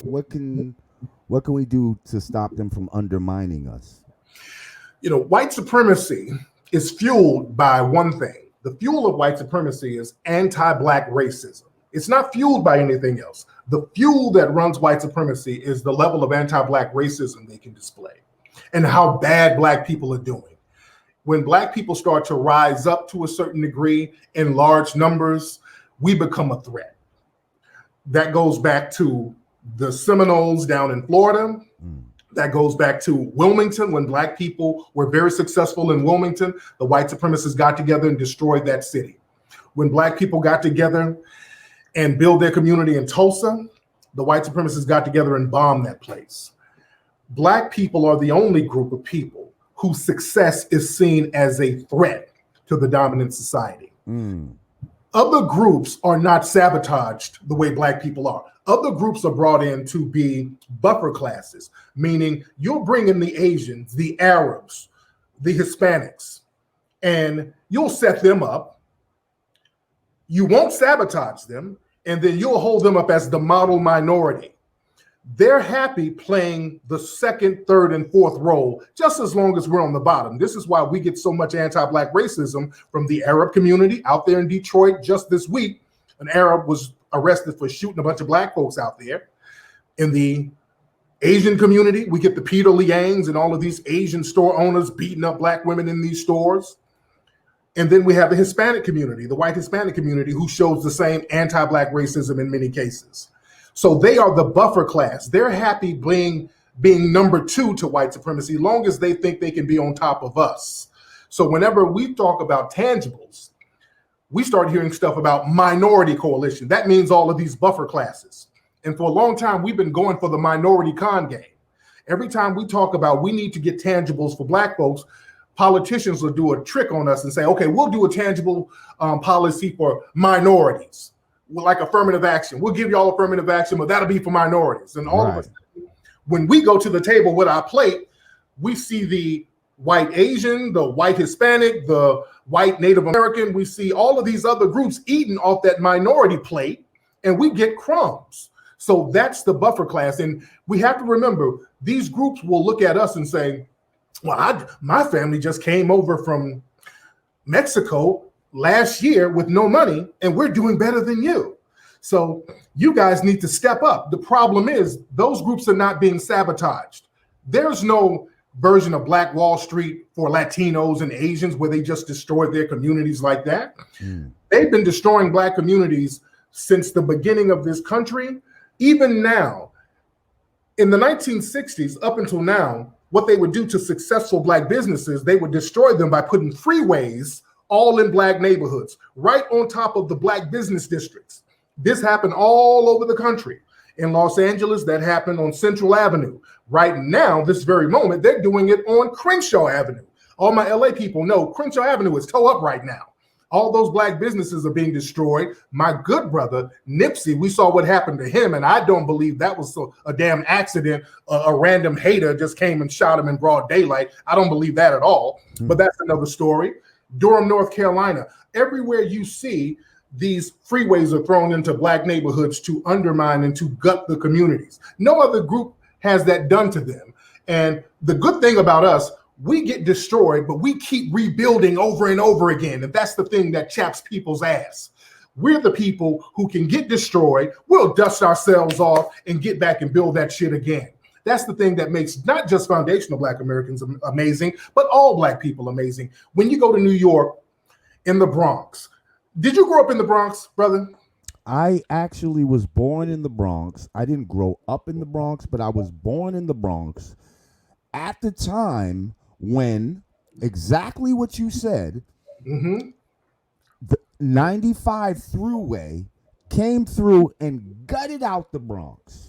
what can we do to stop them from undermining us? White supremacy is fueled by one thing. The fuel of white supremacy is anti-black racism. It's not fueled by anything else. The fuel that runs white supremacy is the level of anti-black racism they can display and how bad black people are doing. When black people start to rise up to a certain degree in large numbers, we become a threat. That goes back to the Seminoles down in Florida. That goes back to Wilmington, when black people were very successful in Wilmington. The white supremacists got together and destroyed that city. When black people got together and built their community in Tulsa, the white supremacists got together and bombed that place. Black people are the only group of people whose success is seen as a threat to the dominant society. Other groups are not sabotaged the way black people are. Other groups are brought in to be buffer classes, meaning you'll bring in the Asians, the Arabs, the Hispanics, and you'll set them up. You won't sabotage them, and then you'll hold them up as the model minority. They're happy playing the second, third, and fourth role, just as long as we're on the bottom. This is why we get so much anti-black racism from the Arab community out there in Detroit. Just this week, an Arab was arrested for shooting a bunch of black folks out there. In the Asian community, we get the Peter Liangs and all of these Asian store owners beating up black women in these stores. And then we have the Hispanic community, the white Hispanic community, who shows the same anti-black racism in many cases. So they are the buffer class. They're happy being number two to white supremacy, long as they think they can be on top of us. So whenever we talk about tangibles, we start hearing stuff about minority coalition. That means all of these buffer classes. And for a long time, we've been going for the minority con game. Every time we talk about we need to get tangibles for black folks, politicians will do a trick on us and say, okay, we'll do a tangible policy for minorities. Like affirmative action. We'll give y'all affirmative action, but that'll be for minorities. And all of us, when we go to the table with our plate, we see the white Asian, the white Hispanic, the white Native American. We see all of these other groups eating off that minority plate, and we get crumbs. So that's the buffer class. And we have to remember, these groups will look at us and say, well, my family just came over from Mexico last year with no money, and we're doing better than you. So you guys need to step up. The problem is those groups are not being sabotaged. There's no version of Black Wall Street for Latinos and Asians where they just destroyed their communities like that. They've been destroying black communities since the beginning of this country. Even now, in the 1960s, up until now, what they would do to successful black businesses, they would destroy them by putting freeways all in black neighborhoods, right on top of the black business districts. This happened all over the country. In Los Angeles, that happened on Central Avenue. Right now, this very moment, they're doing it on Crenshaw Avenue. All my LA people know Crenshaw Avenue is toe up right now. All those black businesses are being destroyed. My good brother, Nipsey, we saw what happened to him, and I don't believe that was a damn accident. A random hater just came and shot him in broad daylight. I don't believe that at all, but that's another story. Durham, North Carolina, everywhere you see, these freeways are thrown into black neighborhoods to undermine and to gut the communities. No other group has that done to them. And the good thing about us, we get destroyed, but we keep rebuilding over and over again. And that's the thing that chaps people's ass. We're the people who can get destroyed. We'll dust ourselves off and get back and build that shit again. That's the thing that makes not just foundational black Americans amazing, but all black people amazing. When you go to New York, in the Bronx, did you grow up in the Bronx, brother? I actually was born in the Bronx. I didn't grow up in the Bronx, but I was born in the Bronx at the time when exactly what you said, the 95 thruway came through and gutted out the Bronx.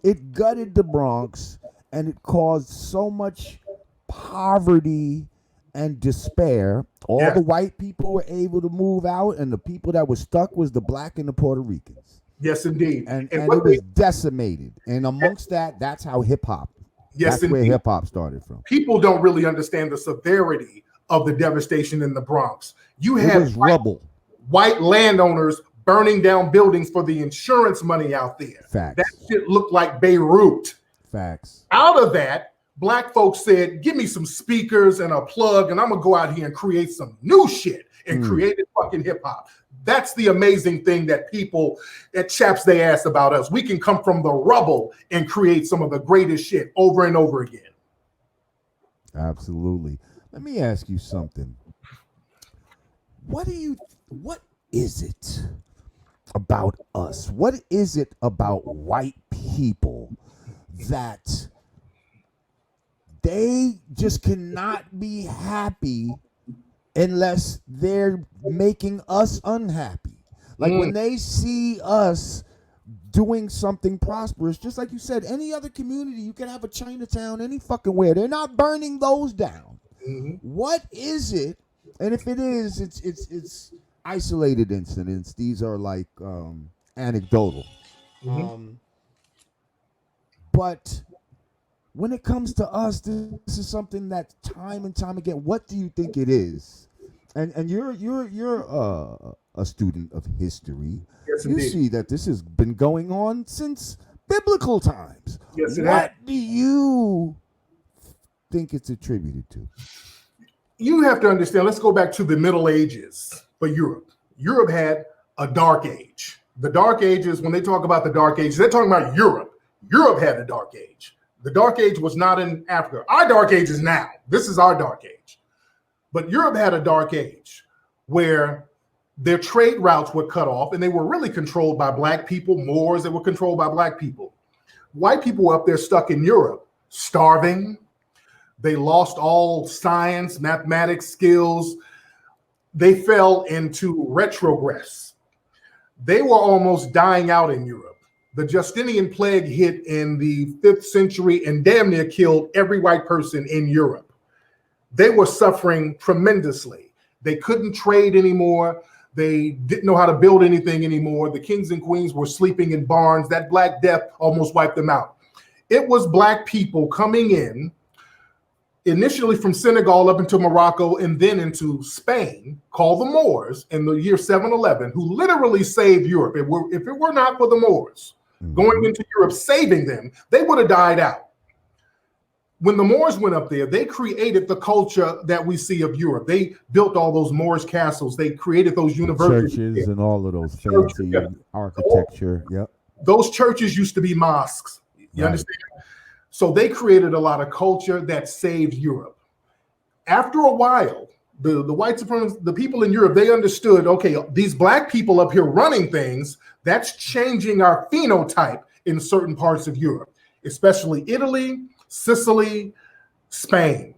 It gutted the Bronx, and it caused so much poverty and despair. All the white people were able to move out, and the people that were stuck was the black and the Puerto Ricans. Yes, indeed. And it was decimated. And amongst that, that's how hip-hop. Yes, that's where hip-hop started from. People don't really understand the severity of the devastation in the Bronx. You had rubble. White landowners burning down buildings for the insurance money out there. Facts. That shit looked like Beirut. Facts. Out of that, black folks said, give me some speakers and a plug, and I'm going to go out here and create some new shit and created fucking hip hop. That's the amazing thing that people, that chaps they ass about us. We can come from the rubble and create some of the greatest shit over and over again. Absolutely. Let me ask you something. What is it about us? What is it about white people that they just cannot be happy unless they're making us unhappy? Like when they see us doing something prosperous, just like you said, any other community, you can have a Chinatown any fucking where. They're not burning those down. What is it? And if it is, it's isolated incidents. These are like anecdotal. But when it comes to us, this is something that time and time again. What do you think it is? And you're a student of history. Yes, you indeed. see that this has been going on since biblical times. Yes, it what has. do you think it's attributed to? You have to understand, let's go back to the Middle Ages for Europe. Europe had a dark age. The dark ages, when they talk about the dark ages, they're talking about Europe. Europe had a dark age. The dark age was not in Africa. Our dark age is now. This is our dark age. But Europe had a dark age where their trade routes were cut off and they were really controlled by black people, Moors that were controlled by black people. White people were up there stuck in Europe, starving. They lost all science, mathematics skills. They fell into retrogress. They were almost dying out in Europe. The Justinian plague hit in the 5th century and damn near killed every white person in Europe. They were suffering tremendously. They couldn't trade anymore. They didn't know how to build anything anymore. The kings and queens were sleeping in barns. That Black Death almost wiped them out. It was black people coming in, initially from Senegal up into Morocco and then into Spain, called the Moors in the year 711, who literally saved Europe. If it were not for the Moors going into Europe, saving them, they would have died out. When the Moors went up there, they created the culture that we see of Europe. They built all those Moorish castles. They created those universities. Churches and all of those fancy architecture. Yep. Those churches used to be mosques. You understand? So they created a lot of culture that saved Europe. After a while, the white supremacists, the people in Europe, they understood, okay, these black people up here running things, that's changing our phenotype in certain parts of Europe, especially Italy, Sicily, Spain.